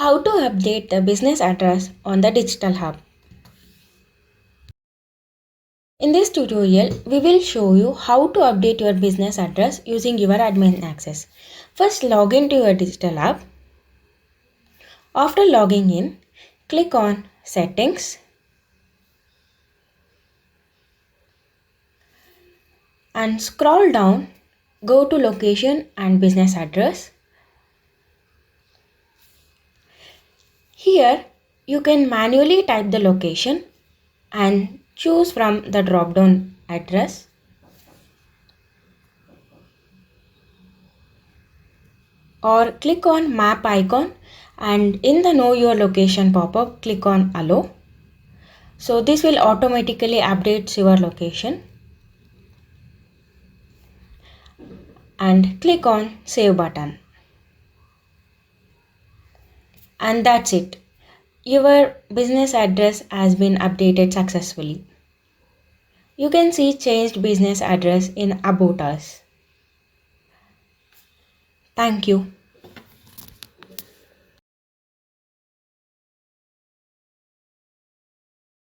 How to update the business address on the digital hub. In this tutorial, we will show you how to update your business address using your admin access. First, log into your digital hub. After logging in, click on Settings and scroll down, go to Location and Business Address. Here, you can manually type the location and choose from the drop-down address. Or click on map icon and in the know your location pop-up, click on allow. So this will automatically update your location. And click on save button. And that's it. Your business address has been updated successfully. You can see changed business address in About Us. Thank you.